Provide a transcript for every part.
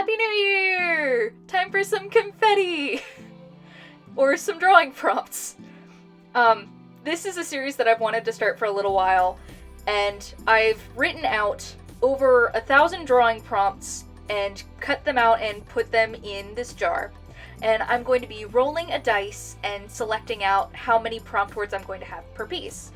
Happy New Year! Time for some confetti! Or some drawing prompts. This is a series that I've wanted to start for a little while, and I've written out over 1,000 drawing prompts and cut them out and put them in this jar. And I'm going to be rolling a dice and selecting out how many prompt words I'm going to have per piece.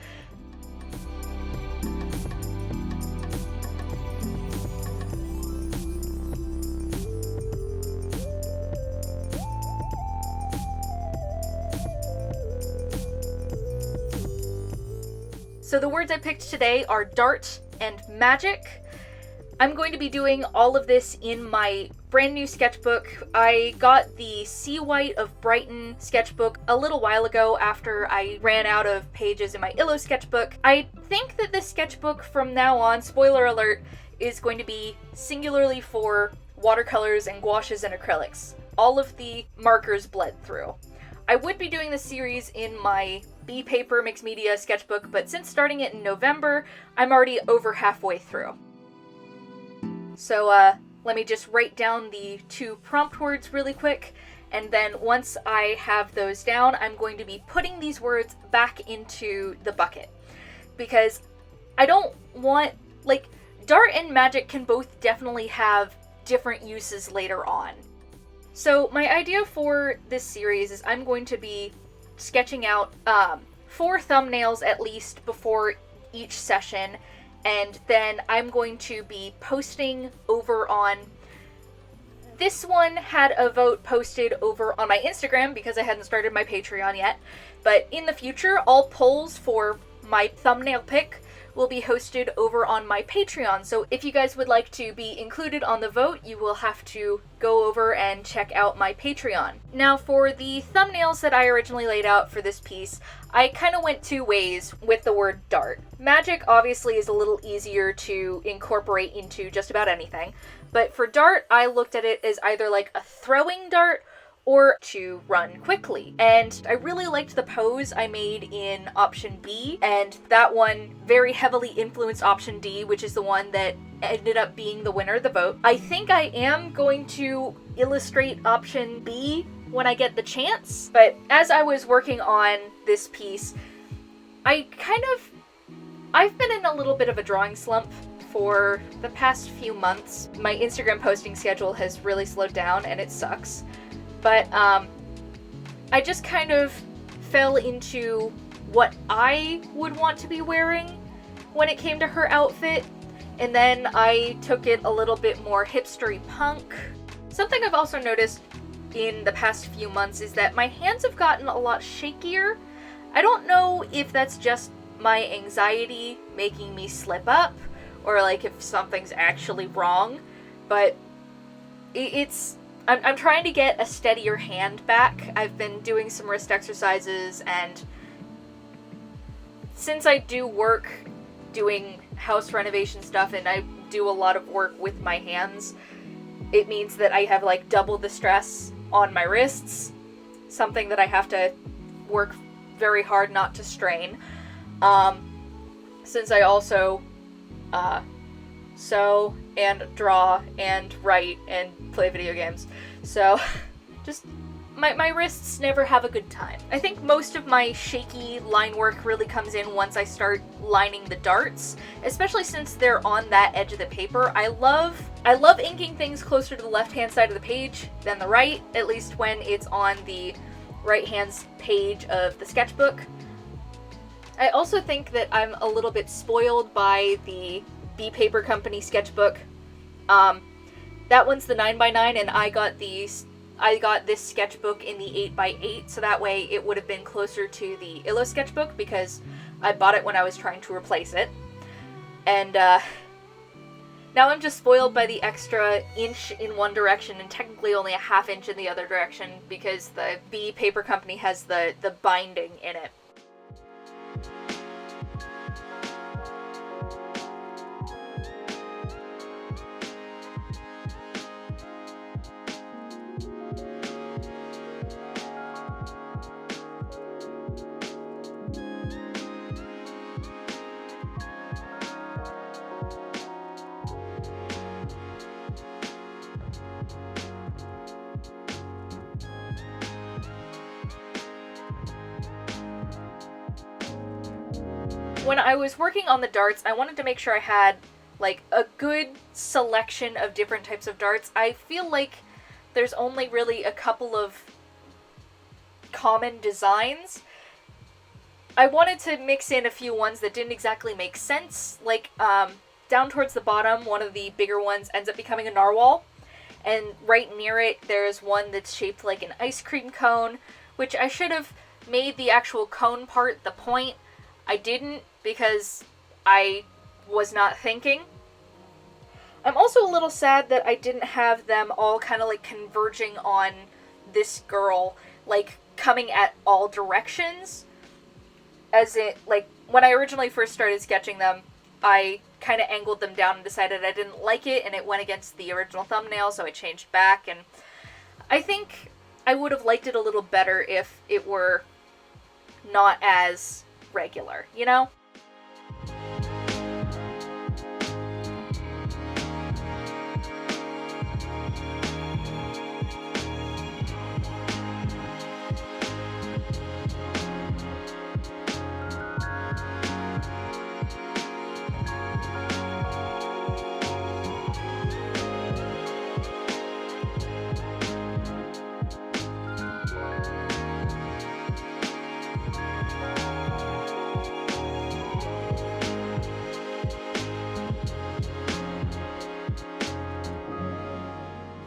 So the words I picked today are dart and magic. I'm going to be doing all of this in my brand new sketchbook. I got the Sea White of Brighton sketchbook a little while ago after I ran out of pages in my Illo sketchbook. I think that this sketchbook from now on, spoiler alert, is going to be singularly for watercolors and gouaches and acrylics. All of the markers bled through. I would be doing this series in my B Paper Mixed Media sketchbook, but since starting it in November, I'm already over halfway through. So let me just write down the 2 prompt words really quick, and then once I have those down, I'm going to be putting these words back into the bucket. Because I don't want, dart and magic can both definitely have different uses later on. So my idea for this series is I'm going to be sketching out 4 thumbnails at least before each session, and then I'm going to be posting over on... This one had a vote posted over on my Instagram because I hadn't started my Patreon yet, but in the future, all polls for my thumbnail pick will be hosted over on my Patreon. So if you guys would like to be included on the vote, you will have to go over and check out my Patreon. Now for the thumbnails that I originally laid out for this piece, I kind of went 2 ways with the word dart. Magic obviously is a little easier to incorporate into just about anything, but for dart, I looked at it as either like a throwing dart or to run quickly. And I really liked the pose I made in option B, and that one very heavily influenced option D, which is the one that ended up being the winner of the vote. I think I am going to illustrate option B when I get the chance, but as I was working on this piece, I've been in a little bit of a drawing slump for the past few months. My Instagram posting schedule has really slowed down and it sucks. But I just kind of fell into what I would want to be wearing when it came to her outfit, and then I took it a little bit more hipstery punk. Something I've also noticed in the past few months is that my hands have gotten a lot shakier. I don't know if that's just my anxiety making me slip up, or if something's actually wrong, but I'm trying to get a steadier hand back. I've been doing some wrist exercises, and since I do work doing house renovation stuff and I do a lot of work with my hands, it means that I have double the stress on my wrists, something that I have to work very hard not to strain. Since I also sew and draw and write and play video games. So just my wrists never have a good time. I think most of my shaky line work really comes in once I start lining the darts, especially since they're on that edge of the paper. I love inking things closer to the left-hand side of the page than the right, at least when it's on the right-hand page of the sketchbook. I also think that I'm a little bit spoiled by the B Paper Company sketchbook. That one's the 9x9, and I got this sketchbook in the 8x8, so that way it would have been closer to the Illo sketchbook because I bought it when I was trying to replace it. And now I'm just spoiled by the extra inch in one direction and technically only a half inch in the other direction because the B Paper Company has the binding in it. When I was working on the darts, I wanted to make sure I had like a good selection of different types of darts. I feel like there's only really a couple of common designs. I wanted to mix in a few ones that didn't exactly make sense. Like, down towards the bottom, one of the bigger ones ends up becoming a narwhal. And right near it, there's one that's shaped like an ice cream cone, which I should have made the actual cone part the point. I didn't, because I was not thinking. I'm also a little sad that I didn't have them all kind of like converging on this girl, like coming at all directions. As it, like, when I originally first started sketching them, I kind of angled them down and decided I didn't like it, and it went against the original thumbnail, so I changed back, and I think I would have liked it a little better if it were not as regular, you know?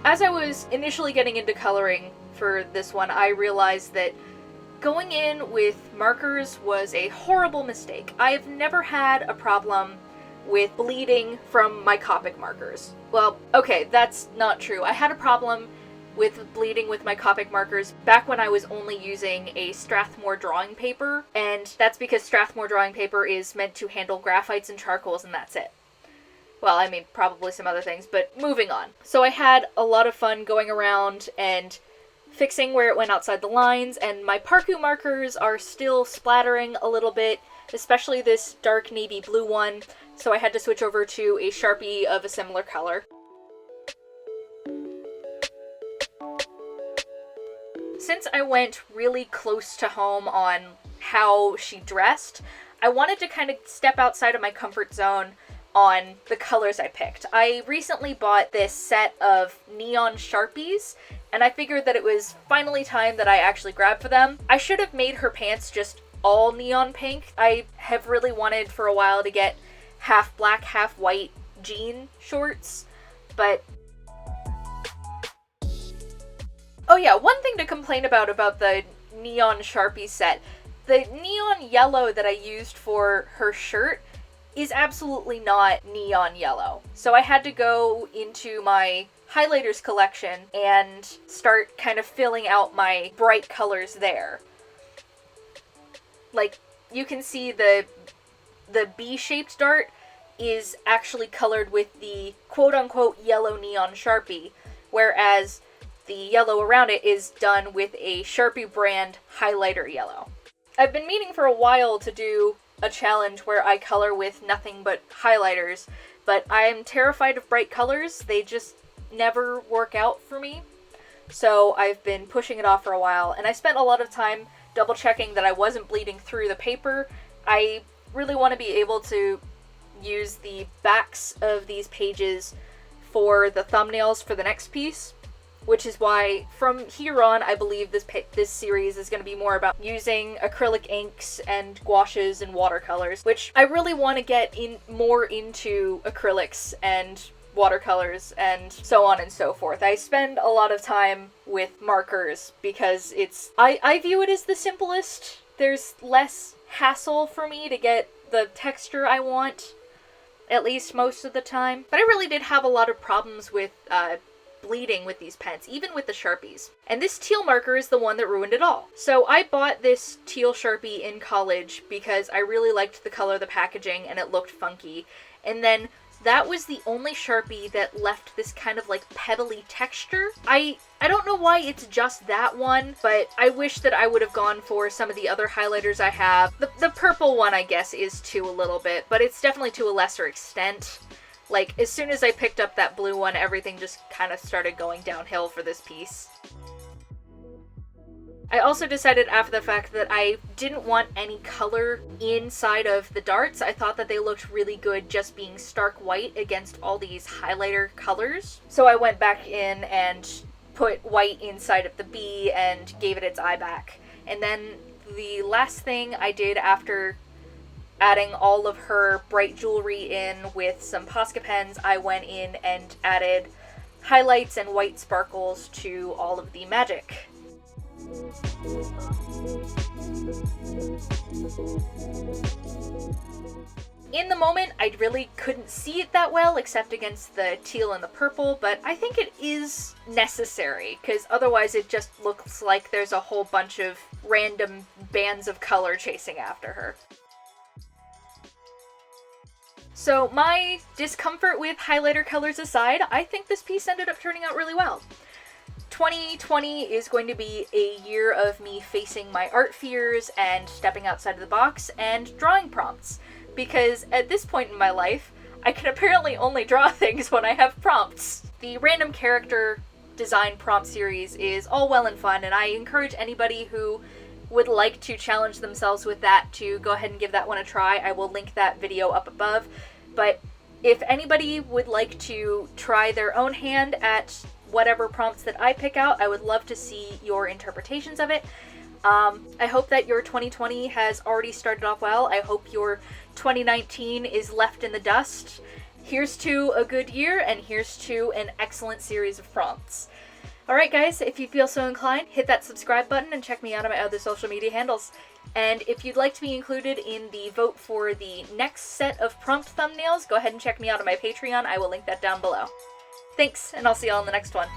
As I was initially getting into coloring for this one, I realized that going in with markers was a horrible mistake. I have never had a problem with bleeding from my Copic markers. Well, okay, that's not true. I had a problem with bleeding with my Copic markers back when I was only using a Strathmore drawing paper, and that's because Strathmore drawing paper is meant to handle graphites and charcoals, and that's it. Well, I mean, probably some other things, but moving on. So I had a lot of fun going around and fixing where it went outside the lines, and my Parku markers are still splattering a little bit, especially this dark navy blue one, so I had to switch over to a Sharpie of a similar color. Since I went really close to home on how she dressed, I wanted to kind of step outside of my comfort zone on the colors I picked. I recently bought this set of neon Sharpies, and I figured that it was finally time that I actually grabbed for them. I should have made her pants just all neon pink. I have really wanted for a while to get half black, half white jean shorts, but... Oh yeah, one thing to complain about the neon Sharpie set. The neon yellow that I used for her shirt is absolutely not neon yellow. So I had to go into my highlighters collection and start kind of filling out my bright colors there. Like, you can see the B-shaped dart is actually colored with the quote-unquote yellow neon Sharpie, whereas the yellow around it is done with a Sharpie brand highlighter yellow. I've been meaning for a while to do a challenge where I color with nothing but highlighters, but I'm terrified of bright colors. They just never work out for me. So I've been pushing it off for a while, and I spent a lot of time double checking that I wasn't bleeding through the paper. I really want to be able to use the backs of these pages for the thumbnails for the next piece, which is why from here on I believe this series is going to be more about using acrylic inks and gouaches and watercolors, which I really want to get more into acrylics and watercolors and so on and so forth. I spend a lot of time with markers because I view it as the simplest. There's less hassle for me to get the texture I want, at least most of the time. But I really did have a lot of problems with bleeding with these pens, even with the Sharpies. And this teal marker is the one that ruined it all. So I bought this teal Sharpie in college because I really liked the color of the packaging and it looked funky. And then that was the only Sharpie that left this kind of like petally texture. I don't know why it's just that one, but I wish that I would have gone for some of the other highlighters I have. The purple one, I guess, is too a little bit, but it's definitely to a lesser extent. Like, as soon as I picked up that blue one, everything just kind of started going downhill for this piece. I also decided after the fact that I didn't want any color inside of the darts. I thought that they looked really good just being stark white against all these highlighter colors. So I went back in and put white inside of the bee and gave it its eye back. And then the last thing I did after adding all of her bright jewelry in with some Posca pens, I went in and added highlights and white sparkles to all of the magic. In the moment, I really couldn't see it that well, except against the teal and the purple, but I think it is necessary, because otherwise it just looks like there's a whole bunch of random bands of color chasing after her. So my discomfort with highlighter colors aside, I think this piece ended up turning out really well. 2020 is going to be a year of me facing my art fears and stepping outside of the box and drawing prompts, because at this point in my life, I can apparently only draw things when I have prompts. The random character design prompt series is all well and fun, and I encourage anybody who would like to challenge themselves with that to go ahead and give that one a try. I will link that video up above. But if anybody would like to try their own hand at whatever prompts that I pick out, I would love to see your interpretations of it. I hope that your 2020 has already started off well. I hope your 2019 is left in the dust. Here's to a good year, and here's to an excellent series of prompts. Alright guys, if you feel so inclined, hit that subscribe button and check me out on my other social media handles. And if you'd like to be included in the vote for the next set of prompt thumbnails, go ahead and check me out on my Patreon. I will link that down below. Thanks, and I'll see y'all in the next one.